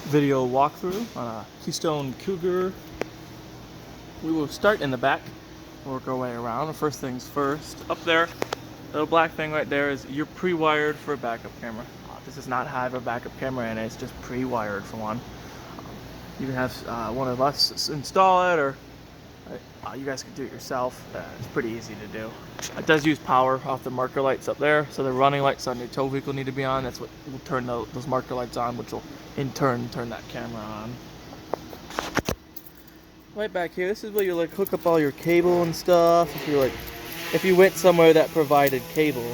video walkthrough on a Keystone Cougar. We will start in the back, work our way around. First things first, up there, the little black thing right there is you're pre-wired for a backup camera. This does not have a backup camera in it, it's just pre-wired for one. You can have one of us install it, or you guys can do it yourself. It's pretty easy to do. It does use power off the marker lights up there, so the running lights on your tow vehicle need to be on. That's what will turn those marker lights on, which will in turn turn that camera on. Right back here, this is where you like hook up all your cable and stuff. If you went somewhere that provided cable.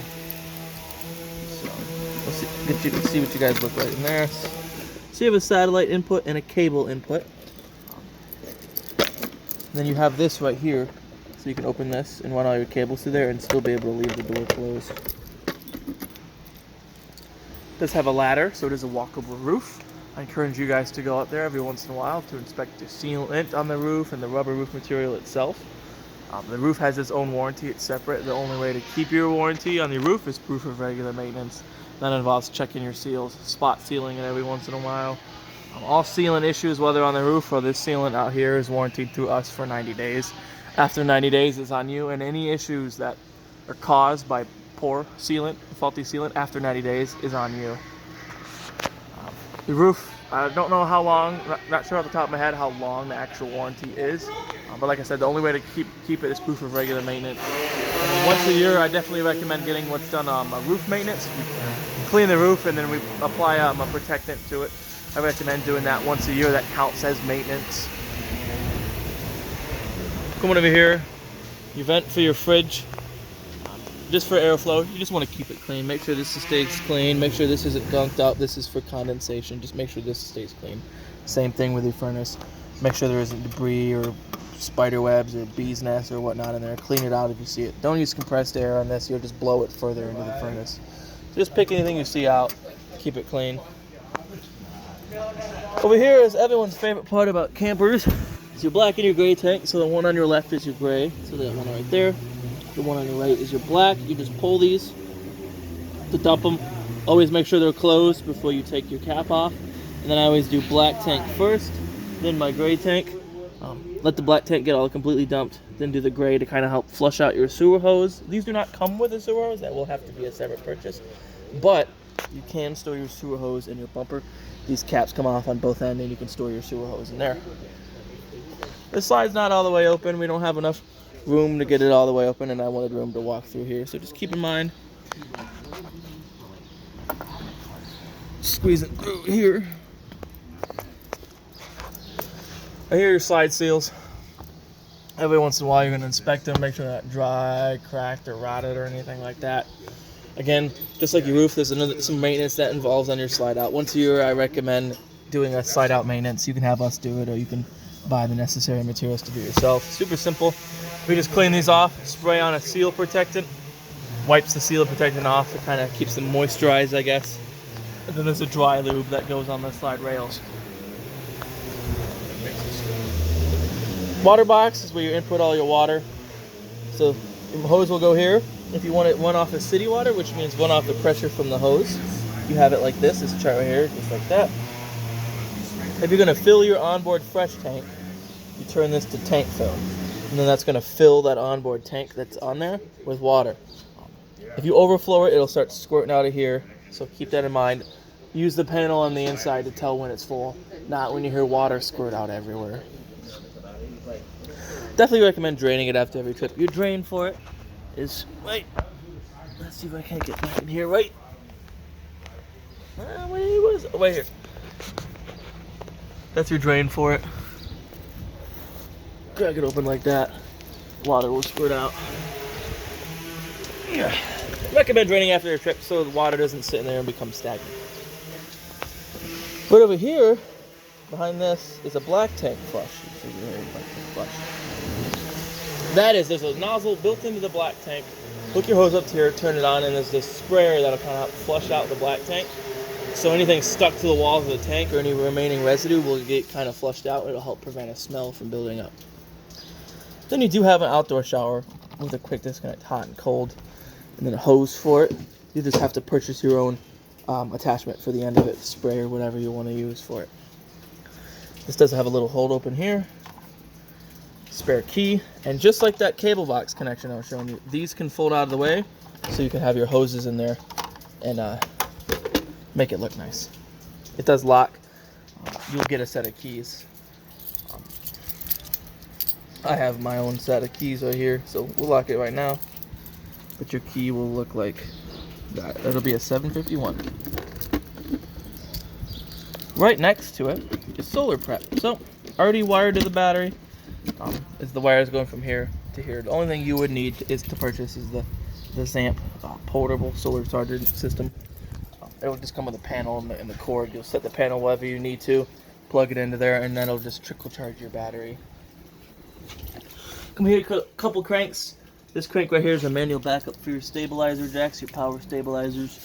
So let's see what you guys look like in there. So you have a satellite input and a cable input. Then you have this right here, so you can open this and run all your cables through there and still be able to leave the door closed. It does have a ladder, so it is a walkable roof. I encourage you guys to go out there every once in a while to inspect the sealant on the roof and the rubber roof material itself. The roof has its own warranty, it's separate. The only way to keep your warranty on your roof is proof of regular maintenance. That involves checking your seals, spot sealing it every once in a while. All sealant issues, whether on the roof or this sealant out here, is warranted through us for 90 days. After 90 days, it's on you, and any issues that are caused by poor sealant, faulty sealant, after 90 days is on you. The roof, I don't know how long, not sure off the top of my head how long the actual warranty is, but like I said, the only way to keep it is proof of regular maintenance. And once a year, I definitely recommend getting what's done roof maintenance. We clean the roof and then we apply a protectant to it. I recommend doing that once a year. That counts as maintenance. Coming over here, you vent for your fridge, just for airflow. You just want to keep it clean. Make sure this stays clean. Make sure this isn't gunked up. This is for condensation. Just make sure this stays clean. Same thing with your furnace. Make sure there isn't debris or spider webs or bees nests or whatnot in there. Clean it out if you see it. Don't use compressed air on this. You'll just blow it further into the furnace. So just pick anything you see out. Keep it clean. Over here is everyone's favorite part about campers. It's your black and your gray tank. So the one on your left is your gray. So that one right there. The one on your right is your black. You just pull these to dump them. Always make sure they're closed before you take your cap off. And then I always do black tank first, then my gray tank. Let the black tank get all completely dumped. Then do the gray to kind of help flush out your sewer hose. These do not come with a sewer hose. That will have to be a separate purchase. But you can store your sewer hose in your bumper. These caps come off on both ends and you can store your sewer hose in there. This slide's not all the way open. We don't have enough room to get it all the way open, and I wanted room to walk through here. So just keep in mind, squeeze it through here. Right here are your slide seals. Every once in a while you're going to inspect them, make sure they're not dry, cracked, or rotted or anything like that. Again, just like your roof, there's some maintenance that involves on your slide out. Once a year, I recommend doing a slide out maintenance. You can have us do it, or you can buy the necessary materials to do it yourself. Super simple. We just clean these off, spray on a seal protectant, wipes the seal protectant off. It kind of keeps them moisturized, I guess. And then there's a dry lube that goes on the slide rails. Water box is where you input all your water. So your hose will go here. If you want it one off of city water, which means one off the pressure from the hose, you have it like this. This chart right here, just like that. If you're going to fill your onboard fresh tank, you turn this to tank fill. And then that's going to fill that onboard tank that's on there with water. If you overflow it, it'll start squirting out of here. So keep that in mind. Use the panel on the inside to tell when it's full, not when you hear water squirt out everywhere. Definitely recommend draining it after every trip. Your drain for it is right. Let's see if I can't get back in here. Right. What is it? Oh, right here. That's your drain for it. Crack it open like that. Water will squirt out. Yeah. Recommend draining after your trip so the water doesn't sit in there and become stagnant. But over here, behind this, is a black tank flush. That is, there's a nozzle built into the black tank. Hook your hose up to here, turn it on, and there's this sprayer that'll kind of flush out the black tank. So anything stuck to the walls of the tank or any remaining residue will get kind of flushed out. It'll help prevent a smell from building up. Then you do have an outdoor shower with a quick disconnect, hot and cold, and then a hose for it. You just have to purchase your own attachment for the end of it, spray or whatever you want to use for it. This does have a little hold open here, spare key, and just like that cable box connection I was showing you, these can fold out of the way so you can have your hoses in there and make it look nice. It does lock. You'll get a set of keys. I have my own set of keys right here, so we'll lock it right now. But your key will look like that. It'll be a 751. Right next to it is solar prep. So, already wired to the battery. Is the wires going from here to here. The only thing you would need is to purchase is the ZAMP portable solar charger system. It'll just come with a panel and the cord. You'll set the panel wherever you need to, plug it into there, and then it'll just trickle charge your battery. Come here, a couple cranks. This crank right here is a manual backup for your stabilizer jacks, your power stabilizers.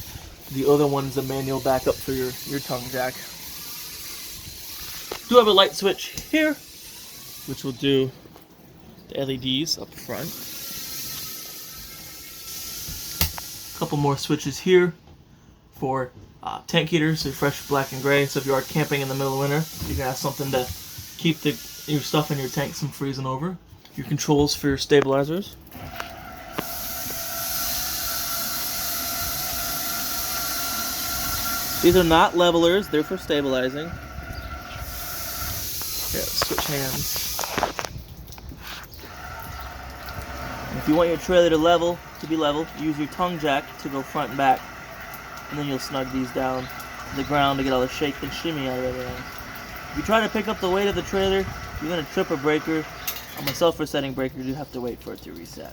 The other one is a manual backup for your tongue jack. Do have a light switch here, which will do the LEDs up front. A couple more switches here for tank heaters, so fresh black and gray. So if you are camping in the middle of winter, you can have something to keep your stuff in your tanks from freezing over. Your controls for your stabilizers. These are not levelers, they're for stabilizing. Yeah, switch hands. And if you want your trailer to be level, use your tongue jack to go front and back. And then you'll snug these down to the ground to get all the shake and shimmy out of everything. If you try to pick up the weight of the trailer, you're going to trip a breaker. On a self-resetting breaker, you have to wait for it to reset.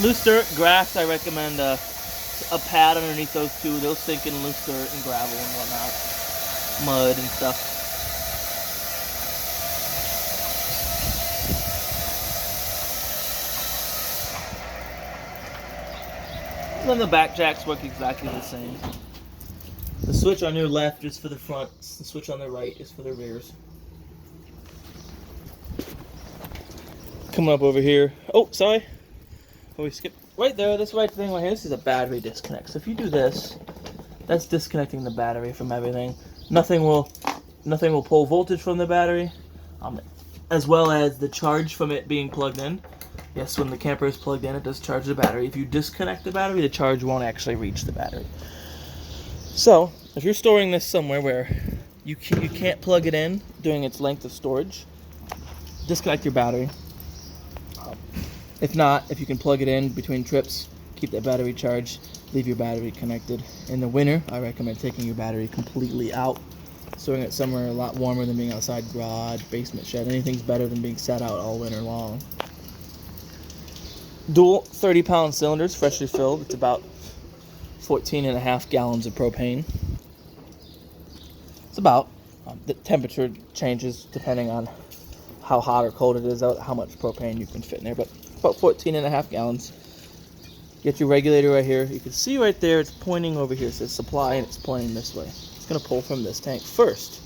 Loose dirt, grass, I recommend a pad underneath those two. They'll sink in loose dirt and gravel and whatnot. Mud and stuff. And then the back jacks work exactly the same. The switch on your left is for the front. The switch on the right is for the rears. Coming up over here. Oh, sorry. Oh, we skipped right there. This right thing right here. This is a battery disconnect. So if you do this, that's disconnecting the battery from everything. Nothing will pull voltage from the battery, as well as the charge from it being plugged in. Yes, when the camper is plugged in, it does charge the battery. If you disconnect the battery, the charge won't actually reach the battery. So, if you're storing this somewhere where you can't plug it in during its length of storage, disconnect your battery. If not, if you can plug it in between trips, keep that battery charged, leave your battery connected. In the winter, I recommend taking your battery completely out, storing it somewhere a lot warmer than being outside, garage, basement, shed. Anything's better than being sat out all winter long. Dual 30-pound cylinders, freshly filled. It's about 14.5 gallons of propane. It's about. The temperature changes depending on how hot or cold it is out, how much propane you can fit in there, but about 14.5 gallons. Get your regulator right here. You can see right there, it's pointing over here. It says supply, and it's pointing this way. It's going to pull from this tank first.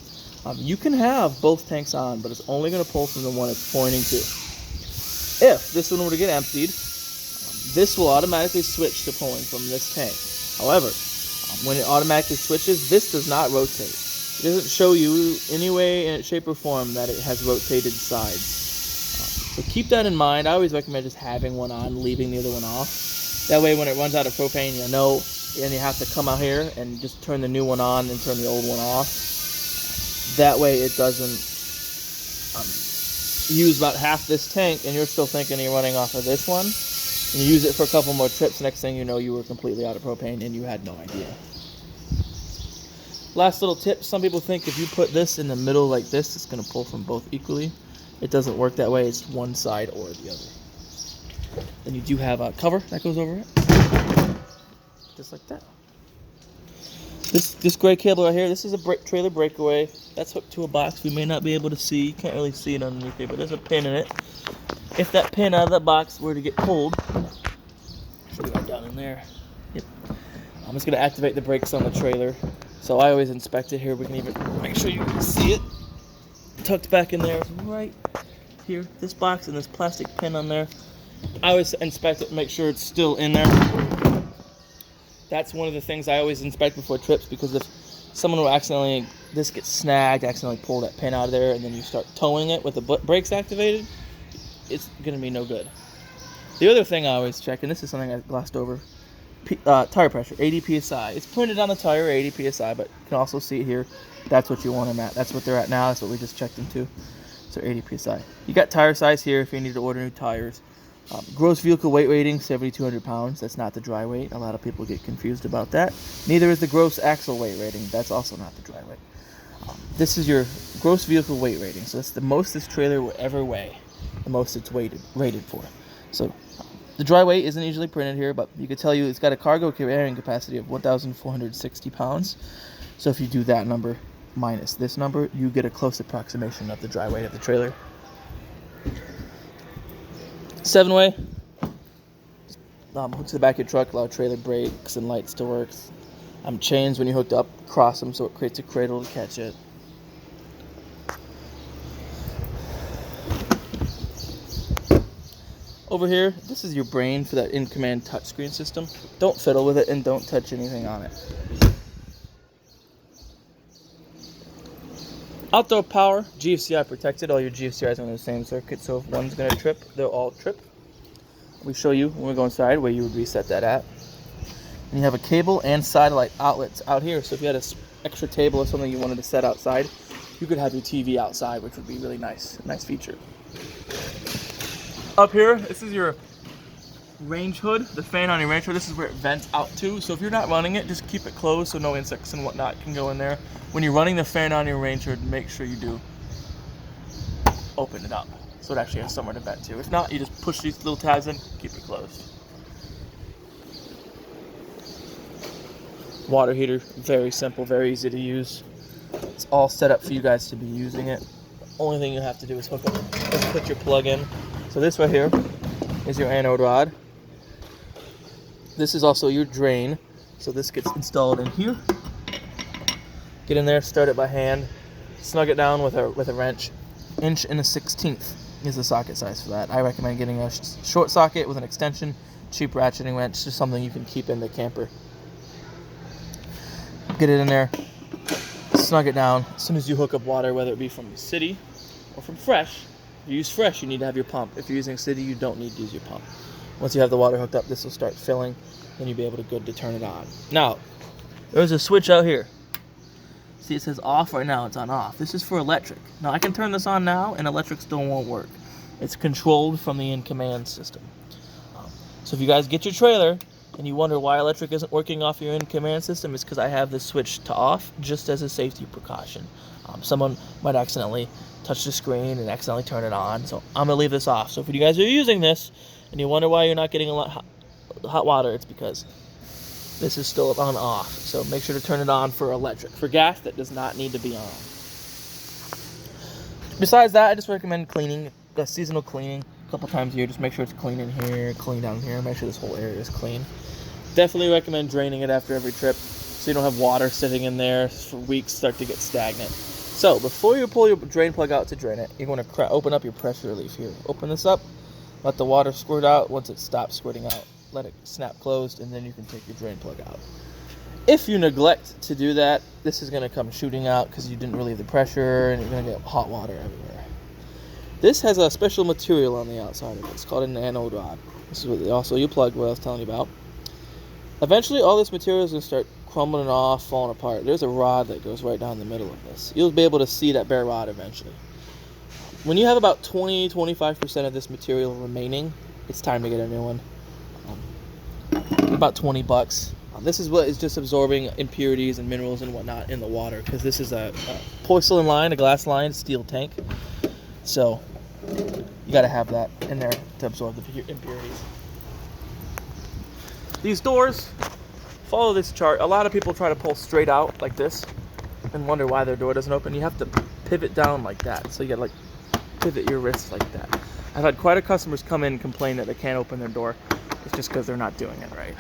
You can have both tanks on, but it's only going to pull from the one it's pointing to. If this one were to get emptied, this will automatically switch to pulling from this tank. However, when it automatically switches, this does not rotate. It doesn't show you any way, in shape, or form that it has rotated sides. So keep that in mind. I always recommend just having one on, leaving the other one off. That way when it runs out of propane, you know, and you have to come out here and just turn the new one on and turn the old one off. That way it doesn't use about half this tank and you're still thinking you're running off of this one. And you use it for a couple more trips, next thing you know, you were completely out of propane and you had no idea. Last little tip, some people think if you put this in the middle like this, it's going to pull from both equally. It doesn't work that way, it's one side or the other. Then you do have a cover that goes over it. Just like that. This gray cable right here, this is a trailer breakaway. That's hooked to a box we may not be able to see. You can't really see it underneath here, but there's a pin in it. If that pin out of that box were to get pulled, should be right down in there. Yep. I'm just going to activate the brakes on the trailer. So I always inspect it here. We can even make sure you can see it. Tucked back in there, right here. This box and this plastic pin on there. I always inspect it and make sure it's still in there. That's one of the things I always inspect before trips, because if someone will accidentally, this gets snagged, accidentally pull that pin out of there, and then you start towing it with the brakes activated, it's going to be no good. The other thing I always check, and this is something I glossed over, tire pressure, 80 psi. It's printed on the tire, 80 psi, but you can also see it here. That's what you want them at. That's what they're at now. That's what we just checked them to. So 80 psi. You got tire size here if you need to order new tires. Gross vehicle weight rating, 7,200 pounds. That's not the dry weight. A lot of people get confused about that. Neither is the gross axle weight rating. That's also not the dry weight. This is your gross vehicle weight rating. So that's the most this trailer will ever weigh. The most it's rated for. So the dry weight isn't usually printed here, but you can tell you it's got a cargo carrying capacity of 1,460 pounds. So if you do that number minus this number, you get a close approximation of the dry weight of the trailer. 7-way. Hook to the back of your truck, allow trailer brakes and lights to work. Chains, when you hooked up, cross them so it creates a cradle to catch it. Over here, this is your brain for that InCommand touchscreen system. Don't fiddle with it and don't touch anything on it. Outdoor power, GFCI protected. All your GFCIs are on the same circuit, so if one's going to trip, they'll all trip. We show you when we go inside where you would reset that at. And you have a cable and satellite outlets out here, so if you had an extra table or something you wanted to set outside, you could have your TV outside, which would be really nice. A nice feature. Up here, this is your range hood, the fan on your range hood. This is where it vents out to, so if you're not running it, just keep it closed so no insects and whatnot can go in there. When you're running the fan on your range hood, make sure you do open it up so it actually has somewhere to vent to. If not, you just push these little tabs in, keep it closed. Water heater, very simple, very easy to use. It's all set up for you guys to be using it. The only thing you have to do is hook up, put your plug in. So this right here is your anode rod. This is also your drain. So this gets installed in here. Get in there, start it by hand, snug it down with a wrench. 1 1/16 is the socket size for that. I recommend getting a short socket with an extension, cheap ratcheting wrench, just something you can keep in the camper. Get it in there, snug it down. As soon as you hook up water, whether it be from the city or from Fresh, if you use Fresh, you need to have your pump. If you're using city, you don't need to use your pump. Once you have the water hooked up, this will start filling, and you'll be able to turn it on. Now, there's a switch out here. See, it says off right now, it's on off. This is for electric. Now, I can turn this on now, and electric still won't work. It's controlled from the InCommand system. So if you guys get your trailer, and you wonder why electric isn't working off your InCommand system, it's because I have this switch to off, just as a safety precaution. Someone might accidentally touch the screen and accidentally turn it on, so I'm going to leave this off. So if you guys are using this, and you wonder why you're not getting a lot hot water, it's because this is still on off. So make sure to turn it on for electric. For gas, that does not need to be on. Besides that, I just recommend cleaning, seasonal cleaning a couple times a year. Just make sure it's clean in here, clean down here, make sure this whole area is clean. Definitely recommend draining it after every trip so you don't have water sitting in there for weeks, start to get stagnant. So before you pull your drain plug out to drain it, you're going to open up your pressure relief here. Open this up, let the water squirt out. Once it stops squirting out, let it snap closed, and then you can take your drain plug out. If you neglect to do that, this is going to come shooting out because you didn't relieve the pressure, and you're going to get hot water everywhere. This has a special material on the outside of it. It's called an anode rod. This is what also your plug, what I was telling you about. Eventually, all this material is going to start crumbling off, falling apart. There's a rod that goes right down the middle of this. You'll be able to see that bare rod eventually. When you have about 20-25% of this material remaining, it's time to get a new one. About $20. This is what is just absorbing impurities and minerals and whatnot in the water, because this is a porcelain line, a glass line, steel tank. So you got to have that in there to absorb the impurities. These doors, follow this chart. A lot of people try to pull straight out like this and wonder why their door doesn't open. You have to pivot down like that. So you got to pivot your wrists like that. I've had quite a customers come in and complain that they can't open their door. It's just because they're not doing it right.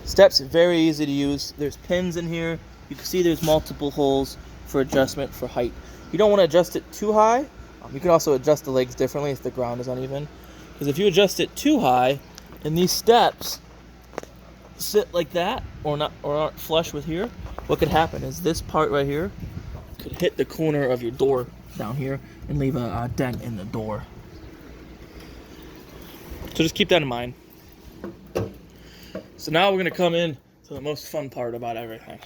Steps, very easy to use. There's pins in here. You can see there's multiple holes for adjustment for height. You don't want to adjust it too high. You can also adjust the legs differently if the ground is uneven. Because if you adjust it too high, and these steps sit like that or not, or aren't flush with here, what could happen is this part right here could hit the corner of your door down here and leave a dent in the door. So just keep that in mind. So now we're going to come in to the most fun part about everything.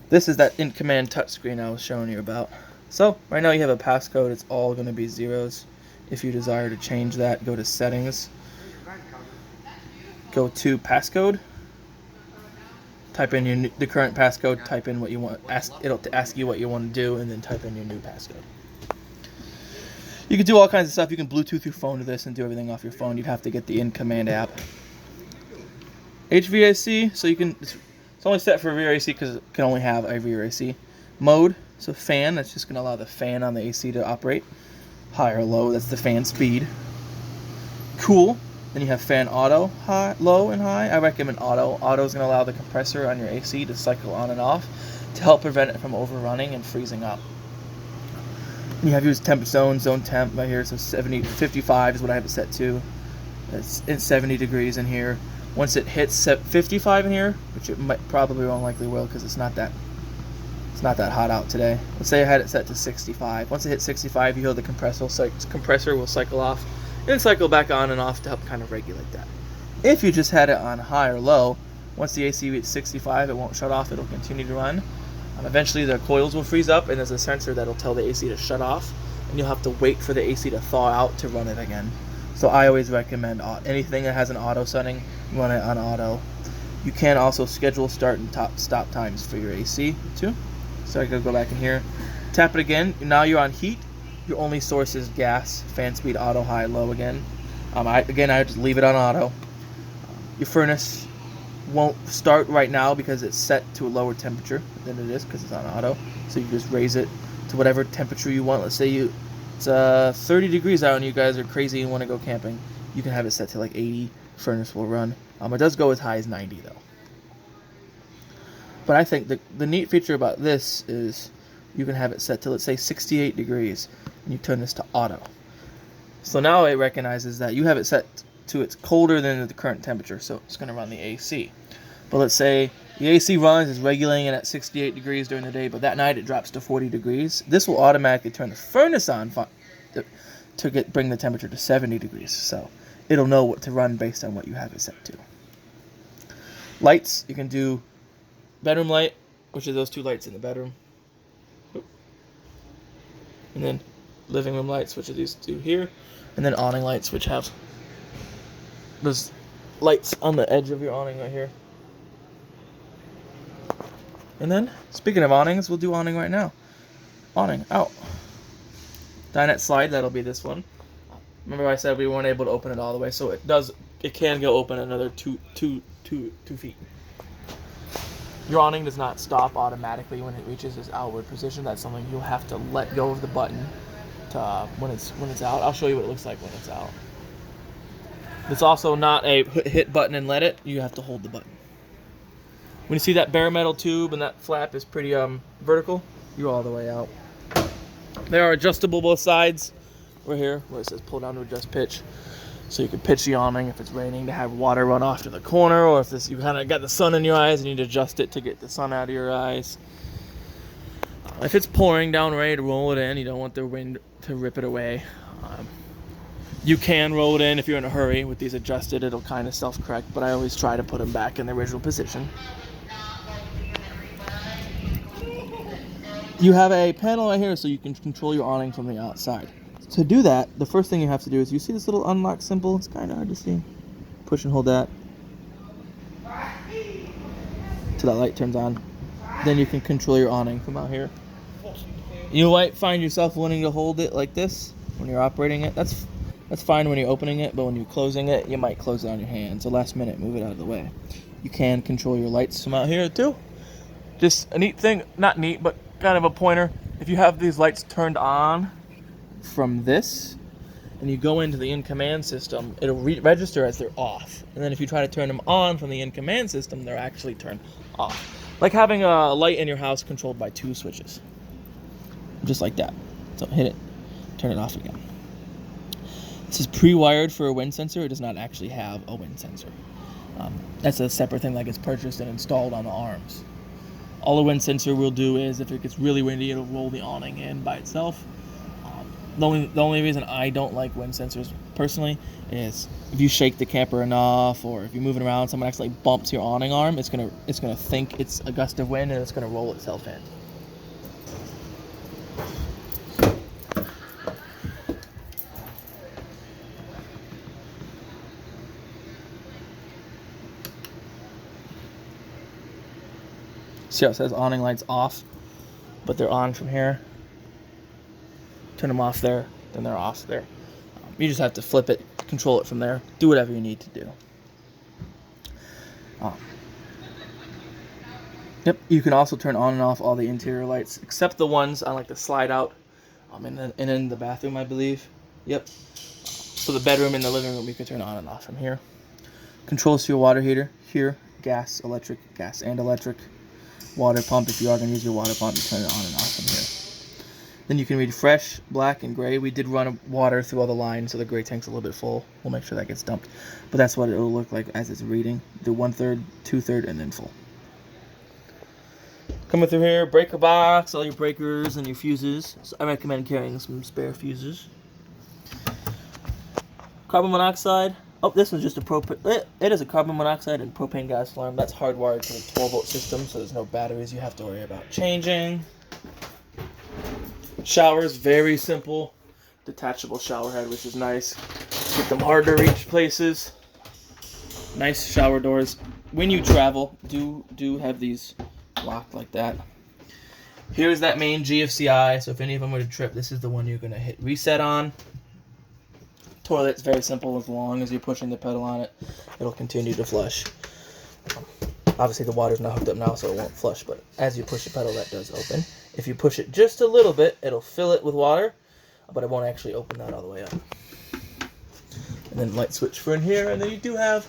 This is that InCommand touchscreen I was showing you about. So right now you have a passcode. It's all going to be zeros. If you desire to change that, go to settings, go to passcode, type in the current passcode, type in what you want, it'll ask you what you want to do, and then type in your new passcode. You can do all kinds of stuff. You can Bluetooth your phone to this and do everything off your phone. You'd have to get the InCommand app. HVAC, so you can, it's only set for rear AC because it can only have a rear AC. Mode, so fan, that's just going to allow the fan on the AC to operate. High or low, that's the fan speed. Cool, then you have fan auto, high, low and high. I recommend auto. Auto is going to allow the compressor on your AC to cycle on and off to help prevent it from overrunning and freezing up. You have your temp zone temp right here, so 55 is what I have it set to. It's in 70 degrees in here. Once it hits 55 in here, which it probably won't likely will because it's not that hot out today. Let's say I had it set to 65. Once it hits 65, you hear the compressor will cycle off and cycle back on and off to help kind of regulate that. If you just had it on high or low, once the AC reaches 65, it won't shut off. It'll continue to run. Eventually the coils will freeze up and there's a sensor that'll tell the AC to shut off, and you'll have to wait for the AC to thaw out to run it again. So I always recommend anything that has an auto setting, run it on auto. You can also schedule start and stop times for your AC too. So I gotta go back in here, tap it again. Now you're on heat. Your only source is gas. Fan speed auto, high, low again. I just leave it on auto. Your furnace won't start right now because it's set to a lower temperature than it is because it's on auto. So you just raise it to whatever temperature you want. Let's say it's 30 degrees out and you guys are crazy and want to go camping. You can have it set to like 80. Furnace will run. It does go as high as 90 though. But I think the neat feature about this is you can have it set to, let's say, 68 degrees and you turn this to auto. So now it recognizes that you have it set to it's colder than the current temperature, so it's going to run the AC. But let's say the AC runs, is regulating it at 68 degrees during the day, but that night it drops to 40 degrees. This will automatically turn the furnace on to bring the temperature to 70 degrees. So it'll know what to run based on what you have it set to. Lights, you can do bedroom light, which are those two lights in the bedroom. And then living room lights, which are these two here. And then awning lights, which have those lights on the edge of your awning right here. And then, speaking of awnings, we'll do awning right now. Awning out. Dinette slide, that'll be this one. Remember I said we weren't able to open it all the way, so it can go open another two feet. Your awning does not stop automatically when it reaches its outward position. That's something you'll have to let go of the button to, when it's out. I'll show you what it looks like when it's out. It's also not a hit button and let it. You have to hold the button. When you see that bare metal tube and that flap is pretty vertical, you're all the way out. They are adjustable both sides. Right here where it says pull down to adjust pitch. So you can pitch the awning if it's raining to have water run off to the corner, or if you kind of got the sun in your eyes and you need to adjust it to get the sun out of your eyes. If it's pouring down rain, to roll it in. You don't want the wind to rip it away. You can roll it in if you're in a hurry. With these adjusted, it'll kind of self-correct, but I always try to put them back in the original position. You have a panel right here so you can control your awning from the outside. To do that, the first thing you have to do is, you see this little unlock symbol? It's kind of hard to see. Push and hold that till that light turns on. Then you can control your awning from out here. You might find yourself wanting to hold it like this when you're operating it. That's fine when you're opening it, but when you're closing it, you might close it on your hand. So last minute, move it out of the way. You can control your lights from out here too. Just a neat thing, not neat, but kind of a pointer. If you have these lights turned on from this, and you go into the InCommand system, it'll register as they're off. And then if you try to turn them on from the InCommand system, they're actually turned off. Like having a light in your house controlled by 2 switches. Just like that. So hit it, turn it off again. This is pre-wired for a wind sensor. It does not actually have a wind sensor. That's a separate thing that gets purchased and installed on the arms. All the wind sensor will do is, if it gets really windy, it'll roll the awning in by itself. The only reason I don't like wind sensors personally is if you shake the camper enough, or if you're moving around, someone actually bumps your awning arm, it's gonna think it's a gust of wind and it's gonna roll itself in. See how it says awning lights off, but they're on from here. Turn them off there, then they're off there. You just have to flip it, control it from there, do whatever you need to do. Yep, you can also turn on and off all the interior lights, except the ones on like the slide out, and in the bathroom, I believe. Yep. So the bedroom and the living room, you can turn on and off from here. Controls to your water heater here, gas and electric. Water pump, if you are going to use your water pump, you turn it on and off from here. Then you can read fresh, black, and gray. We did run water through all the lines, so the gray tank's a little bit full. We'll make sure that gets dumped. But that's what it'll look like as it's reading. Do 1/3, 2/3, and then full. Coming through here, breaker box, all your breakers and your fuses. So I recommend carrying some spare fuses. Carbon monoxide. Oh, this one's just a propane. It is a carbon monoxide and propane gas alarm. That's hardwired to the 12-volt system, so there's no batteries you have to worry about changing. Showers, very simple. Detachable shower head, which is nice. Get them hard to reach places. Nice shower doors. When you travel, do have these locked like that. Here's that main GFCI, so if any of them were to trip, this is the one you're going to hit reset on. Toilet's very simple. As long as you're pushing the pedal on it, it'll continue to flush. Obviously the water's not hooked up now, so it won't flush, but as you push the pedal, that does open. If you push it just a little bit, it'll fill it with water, but it won't actually open that all the way up. And then light switch for in here, and then you do have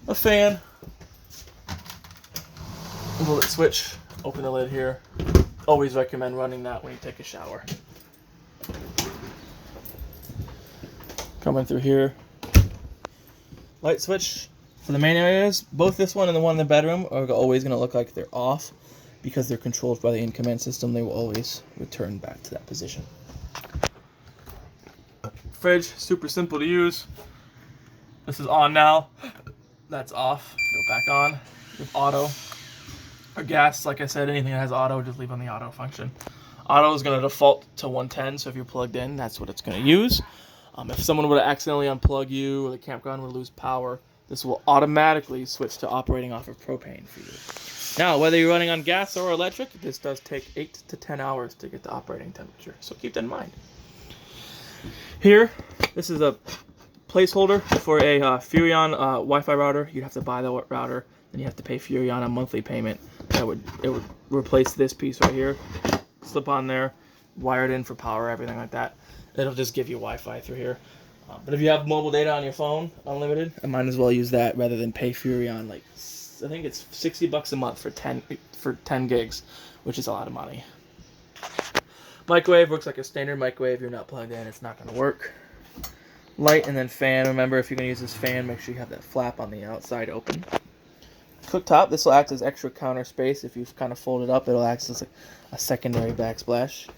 a fan. Bullet switch, open the lid here. Always recommend running that when you take a shower. Coming through here, light switch for the main areas. Both this one and the one in the bedroom are always going to look like they're off because they're controlled by the InCommand system. They will always return back to that position. Fridge, super simple to use. This is on now. That's off. Go back on. With auto or gas, like I said, anything that has auto, just leave on the auto function. Auto is going to default to 110, so if you're plugged in, that's what it's going to use. If someone were to accidentally unplug you or the campground were to lose power, this will automatically switch to operating off of propane for you. Now, whether you're running on gas or electric, this does take 8 to 10 hours to get to operating temperature, so keep that in mind. Here, this is a placeholder for a Furrion Wi-Fi router. You'd have to buy the router, then you have to pay Furrion a monthly payment. It would replace this piece right here, slip on there, wire it in for power, everything like that. It'll just give you Wi-Fi through here. But if you have mobile data on your phone, unlimited, I might as well use that rather than pay Furrion. Like, I think it's $60 a month for 10 gigs, which is a lot of money. Microwave works like a standard microwave. You're not plugged in, it's not going to work. Light and then fan. Remember, if you're going to use this fan, make sure you have that flap on the outside open. Cooktop, this will act as extra counter space. If you've kind of folded up, it'll act as a secondary backsplash.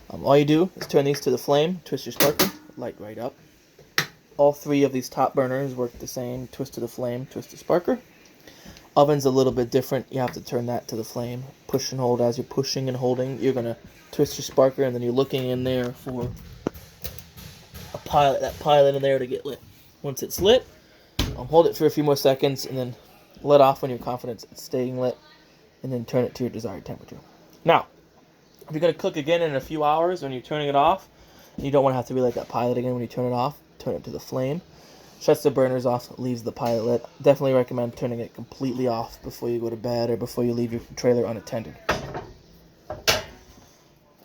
All you do is turn these to the flame, twist your sparker, light right up. All three of these top burners work the same. Twist to the flame, twist the sparker. Oven's a little bit different. You have to turn that to the flame. Push and hold. As you're pushing and holding, you're going to twist your sparker, and then you're looking in there for that pilot in there to get lit. Once it's lit, hold it for a few more seconds, and then let off when you're confident it's staying lit, and then turn it to your desired temperature. Now, if you're going to cook again in a few hours when you're turning it off, and you don't want to have to relight that pilot again when you turn it off, turn it to the flame. Shuts the burners off, leaves the pilot lit. Definitely recommend turning it completely off before you go to bed or before you leave your trailer unattended.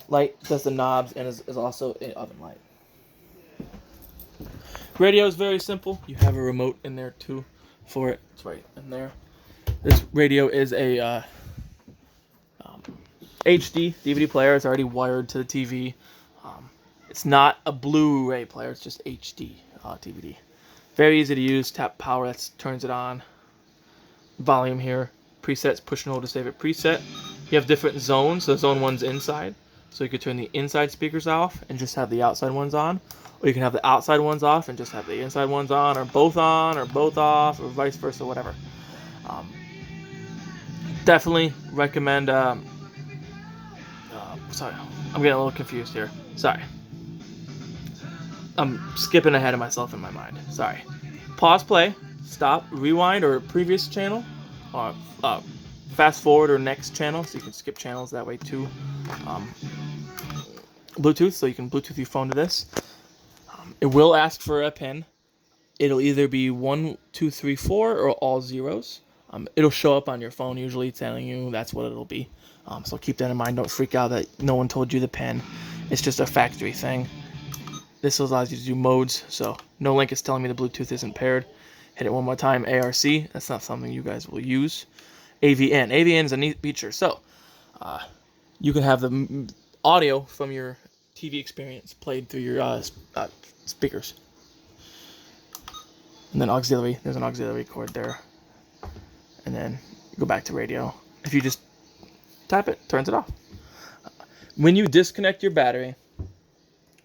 Light does the knobs and is also an oven light. Radio is very simple. You have a remote in there too for it. It's right in there. This radio is a HD DVD player. It's already wired to the TV. It's not a Blu-ray player. It's just HD. DVD. Very easy to use. Tap power, that turns it on. Volume here. Presets, push and hold to save it preset. You have different zones. So zone 1's inside. So you could turn the inside speakers off and just have the outside ones on. Or you can have the outside ones off and just have the inside ones on, or both off, or vice versa, whatever. Definitely recommend. Sorry, I'm getting a little confused here. Sorry. I'm skipping ahead of myself in my mind. Sorry. Pause, play, stop, rewind, or previous channel, or fast forward or next channel, so you can skip channels that way too. Bluetooth, so you can Bluetooth your phone to this. It will ask for a pin. It'll either be 1, 2, 3, 4 or all zeros. It'll show up on your phone usually telling you that's what it'll be. So keep that in mind. Don't freak out that no one told you the pin. It's just a factory thing. This allows you to do modes. So no link is telling me the Bluetooth isn't paired. Hit it one more time. ARC. That's not something you guys will use. AVN. AVN is a neat feature. So you can have the audio from your TV experience played through your speakers. And then auxiliary. There's an auxiliary cord there. And then go back to radio. If you just tap it, turns it off. When you disconnect your battery,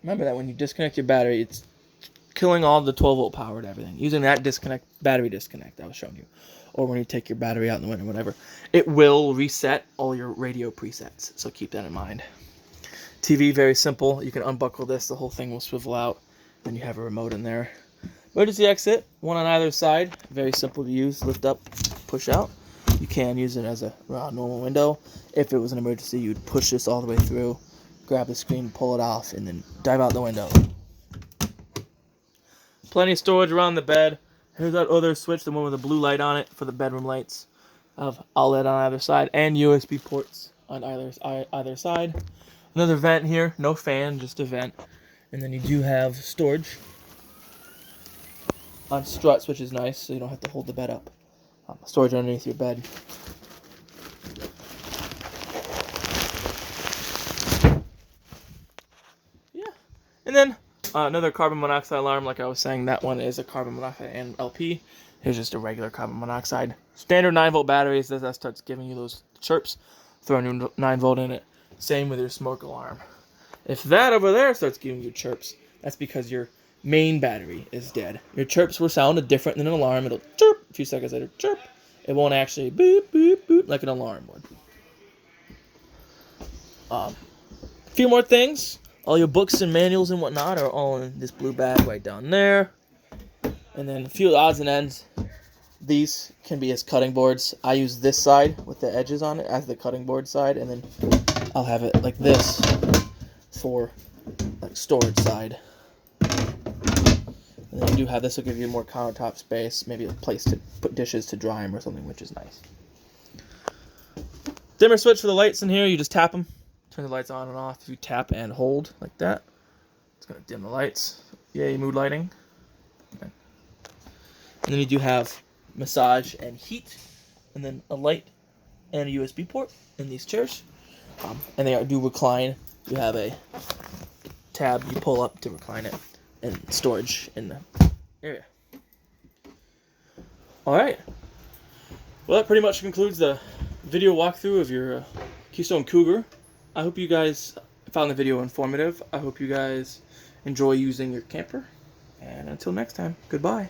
remember that when you disconnect your battery, it's killing all the 12-volt power and everything. Using that battery disconnect I was showing you. Or when you take your battery out in the winter, whatever. It will reset all your radio presets. So keep that in mind. TV, very simple. You can unbuckle this. The whole thing will swivel out. Then you have a remote in there. Emergency exit, one on either side. Very simple to use. Lift up, push out. You can use it as a normal window. If it was an emergency, you'd push this all the way through, grab the screen, pull it off, and then dive out the window. Plenty of storage around the bed. Here's that other switch, the one with the blue light on it for the bedroom lights. Of outlet on either side, and USB ports on either side. Another vent here, no fan, just a vent. And then you do have storage on struts, which is nice, so you don't have to hold the bed up. Storage underneath your bed. Yeah. And then another carbon monoxide alarm, like I was saying, that one is a carbon monoxide and LP. Here's just a regular carbon monoxide. Standard 9-volt batteries, as that starts giving you those chirps, throw a new 9-volt in it. Same with your smoke alarm. If that over there starts giving you chirps, that's because your main battery is dead. Your chirps will sound different than an alarm. It'll chirp. A few seconds later, chirp. It won't actually boop, boop, boop like an alarm would. A few more things. All your books and manuals and whatnot are all in this blue bag right down there. And then a few odds and ends. These can be as cutting boards. I use this side with the edges on it as the cutting board side, and then I'll have it like this for like storage side. And then you do have this, will give you more countertop space, maybe a place to put dishes to dry them or something, which is nice. Dimmer switch for the lights in here, you just tap them, turn the lights on and off. If you tap and hold like that, it's going to dim the lights. Yay, mood lighting. Okay. And then you do have massage and heat, and then a light and a USB port in these chairs. And they do recline. You have a tab you pull up to recline it, and storage in the area. Alright. Well, that pretty much concludes the video walkthrough of your Keystone Cougar. I hope you guys found the video informative. I hope you guys enjoy using your camper. And until next time, goodbye.